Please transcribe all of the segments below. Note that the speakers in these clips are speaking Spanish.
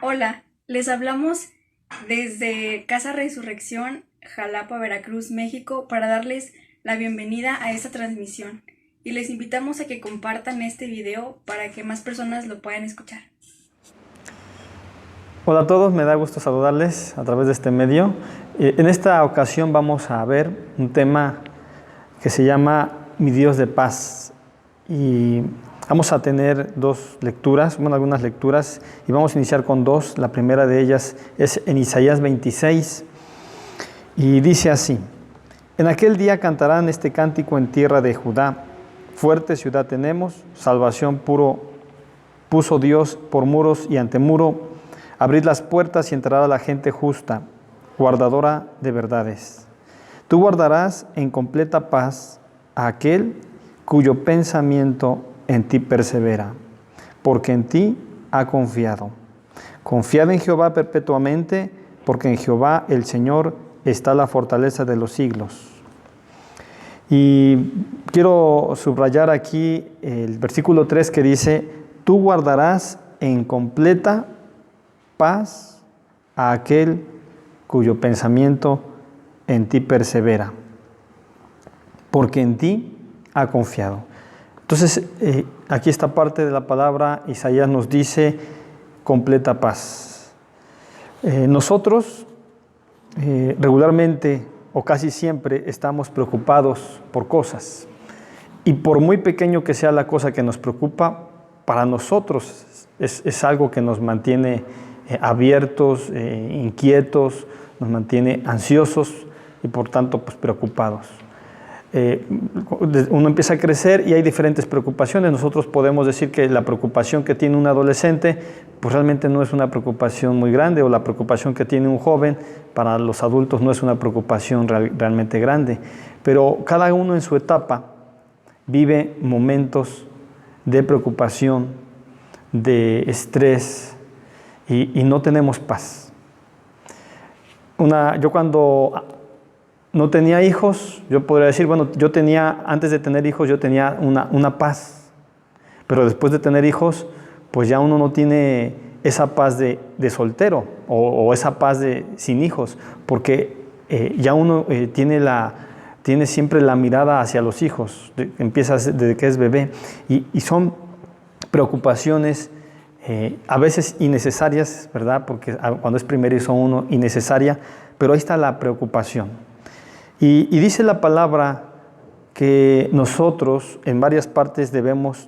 Hola, les hablamos desde Casa Resurrección, Jalapa, Veracruz, México, para darles la bienvenida a esta transmisión y les invitamos a que compartan este video para que más personas lo puedan escuchar. Hola a todos, me da gusto saludarles a través de este medio. En esta ocasión vamos a ver un tema que se llama Mi Dios de paz. Y vamos a tener algunas lecturas, y vamos a iniciar con dos. La primera de ellas es en Isaías 26, y dice así: En aquel día cantarán este cántico en tierra de Judá. Fuerte ciudad tenemos, salvación puso Dios por muros y antemuro. Abrid las puertas y entrará la gente justa, guardadora de verdades. Tú guardarás en completa paz a aquel cuyo pensamiento en ti persevera, porque en ti ha confiado. Confiad en Jehová perpetuamente, porque en Jehová el Señor está la fortaleza de los siglos. Y quiero subrayar aquí el versículo 3 que dice: Tú guardarás en completa paz a aquel cuyo pensamiento en ti persevera, porque en ti ha confiado. Entonces, aquí esta parte de la palabra, Isaías nos dice completa paz. Nosotros regularmente o casi siempre estamos preocupados por cosas, y por muy pequeño que sea la cosa que nos preocupa, para nosotros es algo que nos mantiene abiertos, inquietos, nos mantiene ansiosos y por tanto pues preocupados. Uno empieza a crecer y hay diferentes preocupaciones. Nosotros podemos decir que la preocupación que tiene un adolescente pues realmente no es una preocupación muy grande, o la preocupación que tiene un joven para los adultos no es una preocupación realmente grande, pero cada uno en su etapa vive momentos de preocupación, de estrés, y no tenemos paz. Yo cuando no tenía hijos, yo podría decir, bueno, antes de tener hijos yo tenía una paz, pero después de tener hijos, pues ya uno no tiene esa paz de soltero, o esa paz de sin hijos, porque ya uno tiene siempre la mirada hacia los hijos, empieza desde que es bebé, y son preocupaciones a veces innecesarias, ¿verdad? Porque cuando es primerizo uno, innecesaria, pero ahí está la preocupación. Y dice la palabra que nosotros en varias partes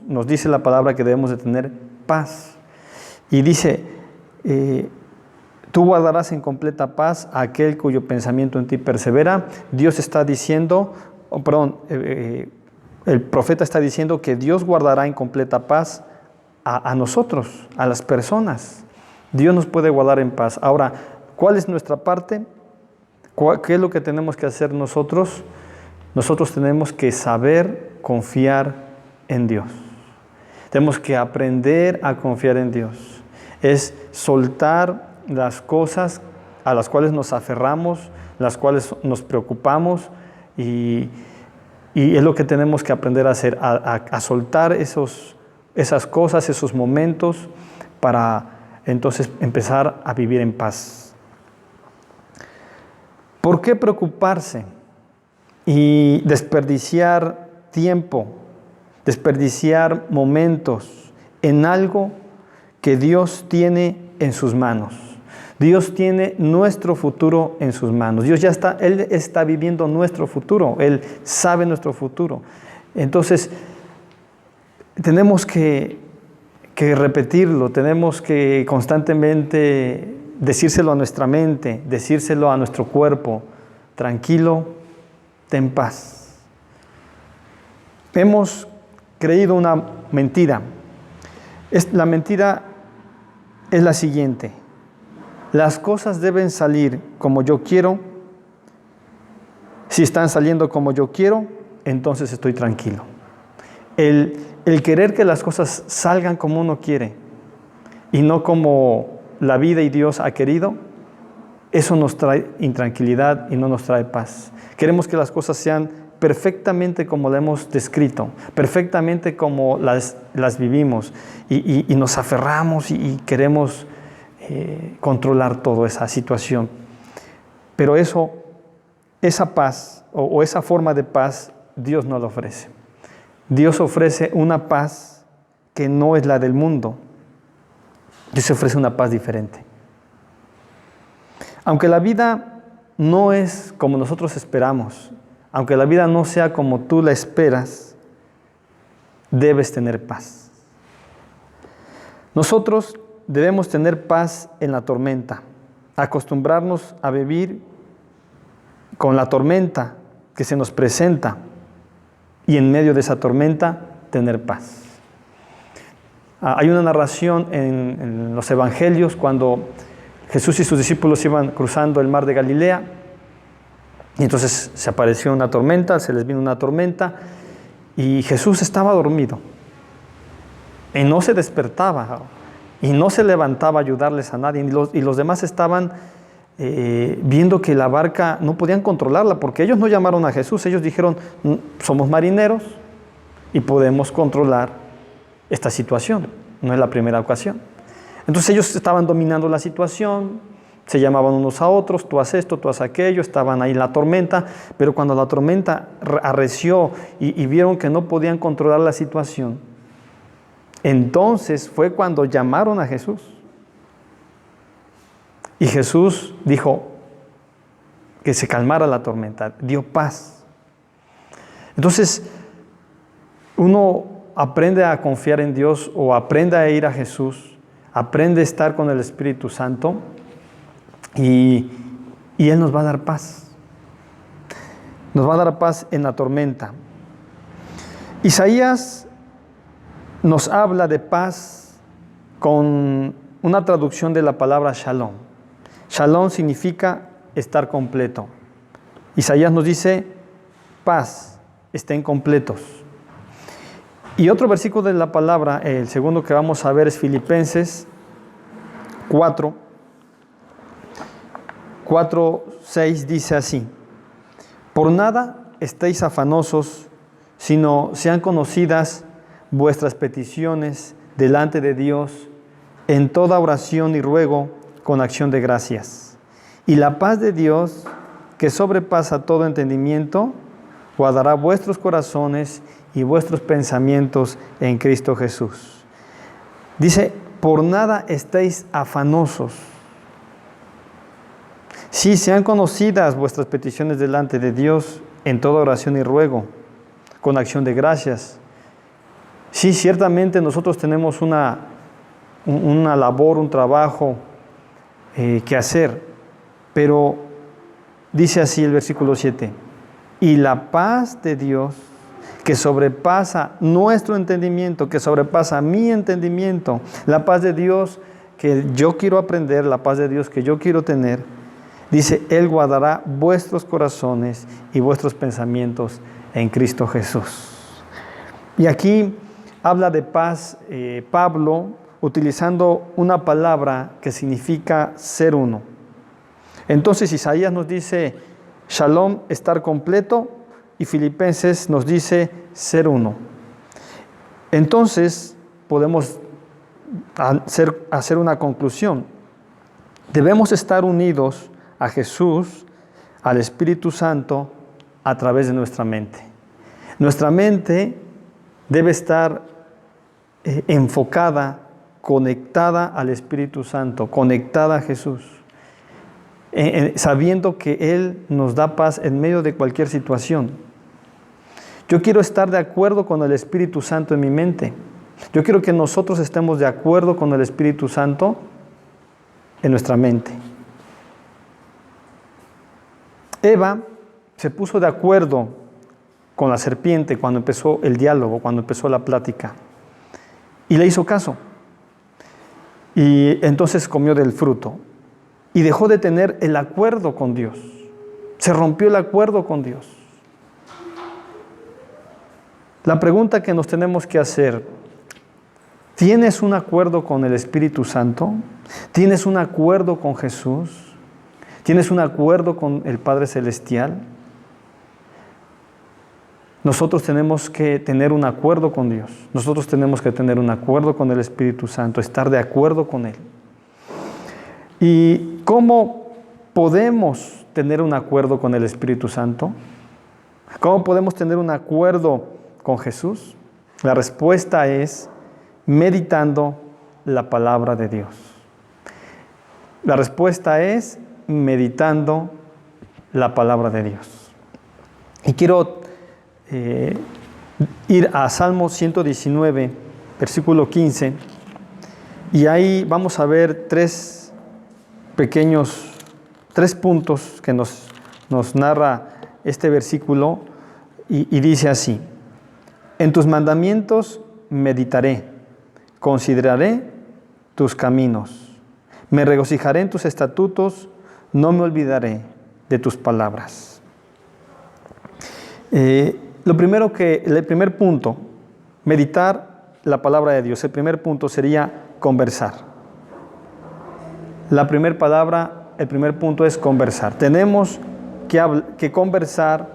nos dice la palabra que debemos de tener paz. Y dice, tú guardarás en completa paz a aquel cuyo pensamiento en ti persevera. Dios está diciendo, el profeta está diciendo que Dios guardará en completa paz a nosotros, a las personas. Dios nos puede guardar en paz. Ahora, ¿cuál es nuestra parte? ¿Qué es lo que tenemos que hacer nosotros? Nosotros tenemos que saber confiar en Dios. Tenemos que aprender a confiar en Dios. Es soltar las cosas a las cuales nos aferramos, las cuales nos preocupamos, y es lo que tenemos que aprender a hacer, a soltar esas cosas, esos momentos, para entonces empezar a vivir en paz. ¿Por qué preocuparse y desperdiciar tiempo, desperdiciar momentos en algo que Dios tiene en sus manos? Dios tiene nuestro futuro en sus manos. Él está viviendo nuestro futuro, Él sabe nuestro futuro. Entonces, tenemos que repetirlo, tenemos que constantemente decírselo a nuestra mente, decírselo a nuestro cuerpo: tranquilo, ten paz. Hemos creído una mentira. La mentira es la siguiente: las cosas deben salir como yo quiero. Si están saliendo como yo quiero, entonces estoy tranquilo. El querer que las cosas salgan como uno quiere y no como la vida y Dios ha querido, eso nos trae intranquilidad y no nos trae paz. Queremos que las cosas sean perfectamente como la hemos descrito, perfectamente como las vivimos, y nos aferramos y queremos controlar toda esa situación. Pero esa paz o esa forma de paz, Dios no la ofrece. Dios ofrece una paz que no es la del mundo. Dios ofrece una paz diferente. Aunque la vida no es como nosotros esperamos, aunque la vida no sea como tú la esperas, debes tener paz. Nosotros debemos tener paz en la tormenta, acostumbrarnos a vivir con la tormenta que se nos presenta y en medio de esa tormenta tener paz. Hay una narración en los evangelios cuando Jesús y sus discípulos iban cruzando el mar de Galilea y entonces se apareció una tormenta, se les vino una tormenta y Jesús estaba dormido y no se despertaba y no se levantaba a ayudarles a nadie y los demás estaban viendo que la barca no podían controlarla porque ellos no llamaron a Jesús, ellos dijeron somos marineros y podemos controlar esta situación, no es la primera ocasión. Entonces ellos estaban dominando la situación, se llamaban unos a otros, tú haz esto, tú haz aquello, estaban ahí en la tormenta, pero cuando la tormenta arreció y vieron que no podían controlar la situación, entonces fue cuando llamaron a Jesús. Y Jesús dijo que se calmara la tormenta, dio paz. Entonces, uno aprende a confiar en Dios o aprende a ir a Jesús, aprende a estar con el Espíritu Santo y Él nos va a dar paz. Nos va a dar paz en la tormenta. Isaías nos habla de paz con una traducción de la palabra shalom. Shalom significa estar completo. Isaías nos dice, paz, estén completos. Y otro versículo de la palabra, el segundo que vamos a ver es Filipenses 4:6 dice así: por nada estéis afanosos, sino sean conocidas vuestras peticiones delante de Dios en toda oración y ruego con acción de gracias. Y la paz de Dios, que sobrepasa todo entendimiento, guardará vuestros corazones y vuestros pensamientos en Cristo Jesús. Dice, por nada estéis afanosos. Sí, sean conocidas vuestras peticiones delante de Dios en toda oración y ruego, con acción de gracias. Sí, ciertamente nosotros tenemos una labor, un trabajo que hacer, pero dice así el versículo 7, y la paz de Dios, que sobrepasa nuestro entendimiento, que sobrepasa mi entendimiento, la paz de Dios que yo quiero aprender, la paz de Dios que yo quiero tener, dice, Él guardará vuestros corazones y vuestros pensamientos en Cristo Jesús. Y aquí habla de paz Pablo utilizando una palabra que significa ser uno. Entonces Isaías nos dice, shalom, estar completo, y Filipenses nos dice ser uno. Entonces podemos hacer una conclusión. Debemos estar unidos a Jesús, al Espíritu Santo, a través de nuestra mente. Nuestra mente debe estar enfocada, conectada al Espíritu Santo, conectada a Jesús, sabiendo que Él nos da paz en medio de cualquier situación. Yo quiero estar de acuerdo con el Espíritu Santo en mi mente. Yo quiero que nosotros estemos de acuerdo con el Espíritu Santo en nuestra mente. Eva se puso de acuerdo con la serpiente cuando empezó el diálogo, cuando empezó la plática, y le hizo caso. Y entonces comió del fruto y dejó de tener el acuerdo con Dios. Se rompió el acuerdo con Dios. La pregunta que nos tenemos que hacer, ¿tienes un acuerdo con el Espíritu Santo? ¿Tienes un acuerdo con Jesús? ¿Tienes un acuerdo con el Padre Celestial? Nosotros tenemos que tener un acuerdo con Dios. Nosotros tenemos que tener un acuerdo con el Espíritu Santo, estar de acuerdo con Él. ¿Y cómo podemos tener un acuerdo con el Espíritu Santo? ¿Cómo podemos tener un acuerdo con Jesús? La respuesta es meditando la palabra de Dios. La respuesta es meditando la palabra de Dios. Y quiero ir a Salmo 119, versículo 15, y ahí vamos a ver tres puntos que nos narra este versículo, y dice así: en tus mandamientos meditaré, consideraré tus caminos, me regocijaré en tus estatutos, no me olvidaré de tus palabras. El primer punto, meditar la palabra de Dios. El primer punto sería conversar. El primer punto es conversar. Tenemos que conversar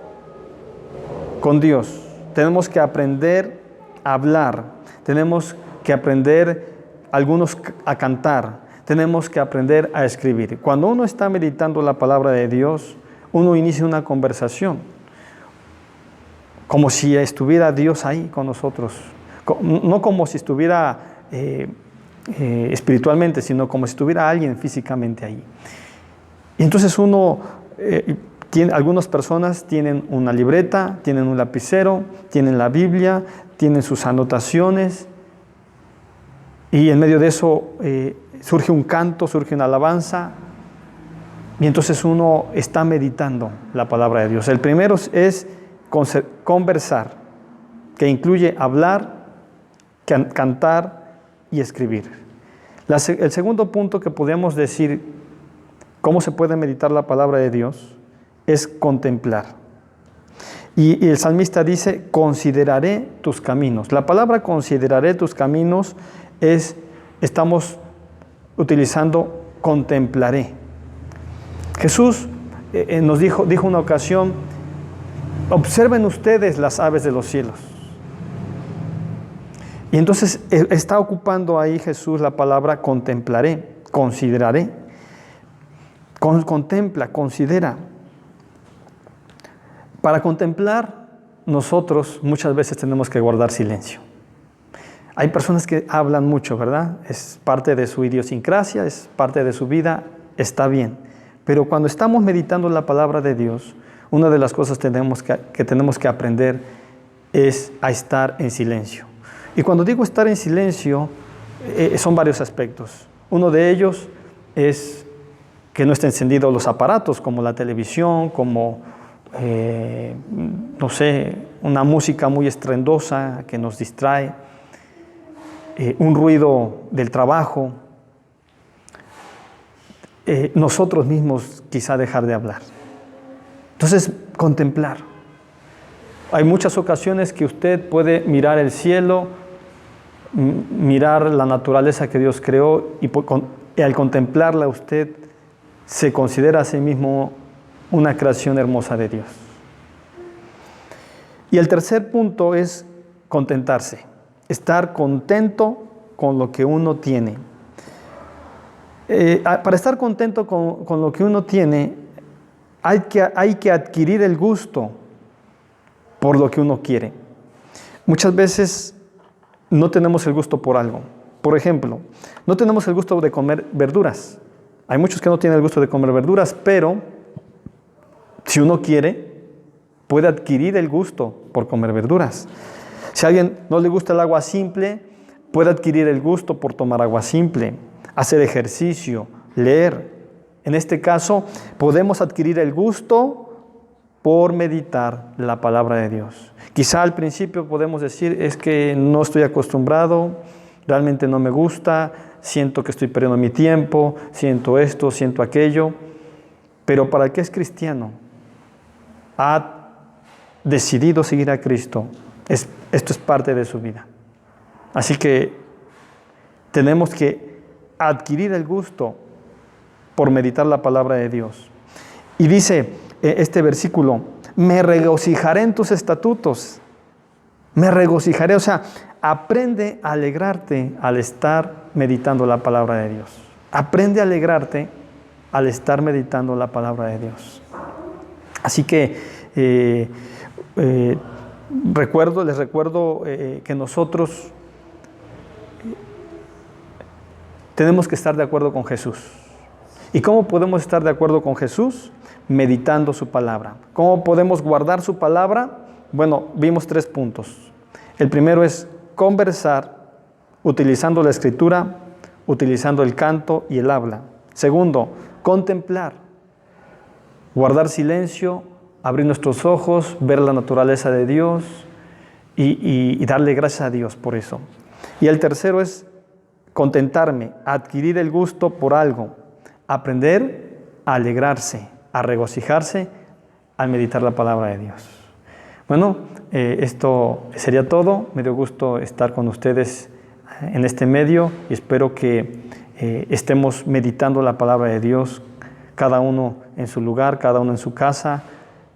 con Dios. Tenemos que aprender a hablar. Tenemos que aprender algunos a cantar. Tenemos que aprender a escribir. Cuando uno está meditando la palabra de Dios, uno inicia una conversación, como si estuviera Dios ahí con nosotros. No como si estuviera espiritualmente, sino como si estuviera alguien físicamente ahí. Y entonces algunas personas tienen una libreta, tienen un lapicero, tienen la Biblia, tienen sus anotaciones, y en medio de eso surge un canto, surge una alabanza, y entonces uno está meditando la palabra de Dios. El primero es conversar, que incluye hablar, cantar y escribir. El segundo punto que podríamos decir, cómo se puede meditar la palabra de Dios, es contemplar. Y el salmista dice: consideraré tus caminos. La palabra consideraré tus caminos estamos utilizando contemplaré. Jesús nos dijo una ocasión: observen ustedes las aves de los cielos. Y entonces está ocupando ahí Jesús la palabra contemplaré, consideraré. Contempla, considera. Para contemplar, nosotros muchas veces tenemos que guardar silencio. Hay personas que hablan mucho, ¿verdad? Es parte de su idiosincrasia, es parte de su vida, está bien. Pero cuando estamos meditando la palabra de Dios, una de las cosas que tenemos que aprender es a estar en silencio. Y cuando digo estar en silencio, son varios aspectos. Uno de ellos es que no estén encendidos los aparatos, como la televisión, como, una música muy estruendosa que nos distrae, un ruido del trabajo, nosotros mismos quizá dejar de hablar. Entonces, contemplar. Hay muchas ocasiones que usted puede mirar el cielo, mirar la naturaleza que Dios creó, y al contemplarla usted se considera a sí mismo una creación hermosa de Dios. Y el tercer punto es contentarse, estar contento con lo que uno tiene. Para estar contento con lo que uno tiene, hay que adquirir el gusto por lo que uno quiere. Muchas veces no tenemos el gusto por algo. Por ejemplo, no tenemos el gusto de comer verduras. Hay muchos que no tienen el gusto de comer verduras, pero si uno quiere, puede adquirir el gusto por comer verduras. Si a alguien no le gusta el agua simple, puede adquirir el gusto por tomar agua simple, hacer ejercicio, leer. En este caso, podemos adquirir el gusto por meditar la palabra de Dios. Quizá al principio podemos decir: es que no estoy acostumbrado, realmente no me gusta, siento que estoy perdiendo mi tiempo, siento esto, siento aquello. Pero para el que es cristiano, ha decidido seguir a Cristo, esto es parte de su vida. Así que tenemos que adquirir el gusto por meditar la palabra de Dios. Y dice este versículo: me regocijaré en tus estatutos. Me regocijaré, o sea, aprende a alegrarte al estar meditando la palabra de Dios. Aprende a alegrarte al estar meditando la palabra de Dios. Así que les recuerdo que nosotros tenemos que estar de acuerdo con Jesús. ¿Y cómo podemos estar de acuerdo con Jesús? Meditando su palabra. ¿Cómo podemos guardar su palabra? Bueno, vimos 3 puntos. El primero es conversar, utilizando la escritura, utilizando el canto y el habla. Segundo, contemplar, guardar silencio, abrir nuestros ojos, ver la naturaleza de Dios y darle gracias a Dios por eso. Y el tercero es contentarme, adquirir el gusto por algo, aprender a alegrarse, a regocijarse al meditar la palabra de Dios. Bueno, esto sería todo. Me dio gusto estar con ustedes en este medio y espero que estemos meditando la palabra de Dios, cada uno en su lugar, cada uno en su casa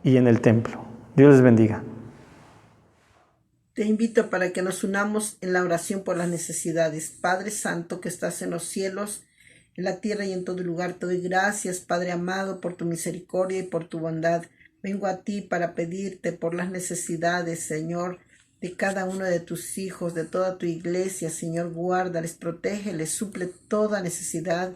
y en el templo. Dios les bendiga. Te invito para que nos unamos en la oración por las necesidades. Padre Santo que estás en los cielos, en la tierra y en todo lugar, te doy gracias, Padre amado, por tu misericordia y por tu bondad. Vengo a ti para pedirte por las necesidades, Señor, de cada uno de tus hijos, de toda tu iglesia. Señor, guárdales, protégeles, suple toda necesidad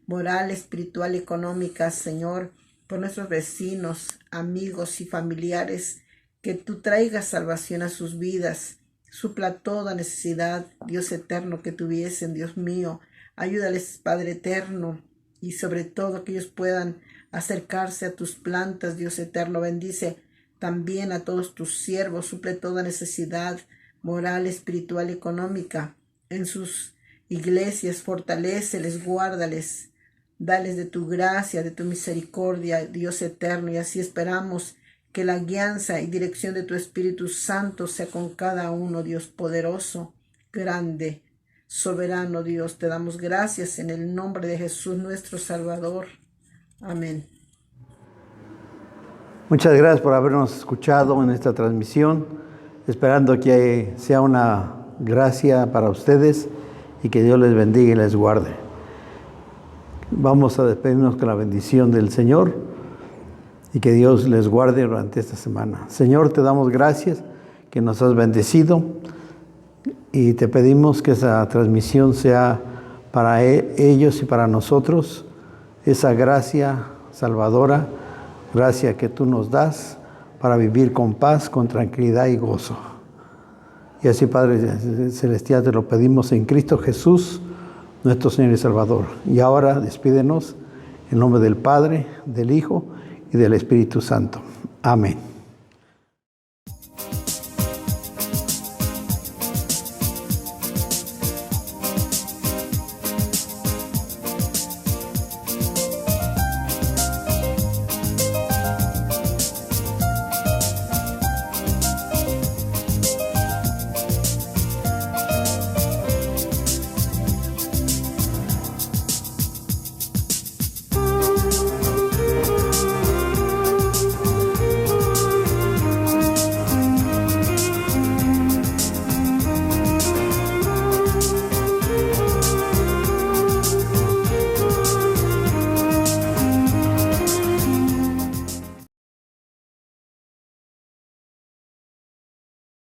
moral, espiritual, económica, Señor, por nuestros vecinos, amigos y familiares, que tú traigas salvación a sus vidas, supla toda necesidad, Dios eterno, que tuviesen, Dios mío. Ayúdales, Padre eterno, y sobre todo que ellos puedan acercarse a tus plantas, Dios eterno. Bendice también a todos tus siervos, suple toda necesidad moral, espiritual, económica en sus iglesias, fortaléceles, guárdales, dales de tu gracia, de tu misericordia, Dios eterno, y así esperamos que la guianza y dirección de tu Espíritu Santo sea con cada uno, Dios poderoso, grande, soberano Dios. Te damos gracias en el nombre de Jesús nuestro Salvador. Amén. Muchas gracias por habernos escuchado en esta transmisión, esperando que sea una gracia para ustedes y que Dios les bendiga y les guarde. Vamos a despedirnos con la bendición del Señor y que Dios les guarde durante esta semana. Señor, te damos gracias que nos has bendecido y te pedimos que esa transmisión sea para ellos y para nosotros, esa gracia salvadora, gracia que tú nos das para vivir con paz, con tranquilidad y gozo. Y así, Padre Celestial, te lo pedimos en Cristo Jesús, nuestro Señor y Salvador. Y ahora despídenos en nombre del Padre, del Hijo y del Espíritu Santo. Amén.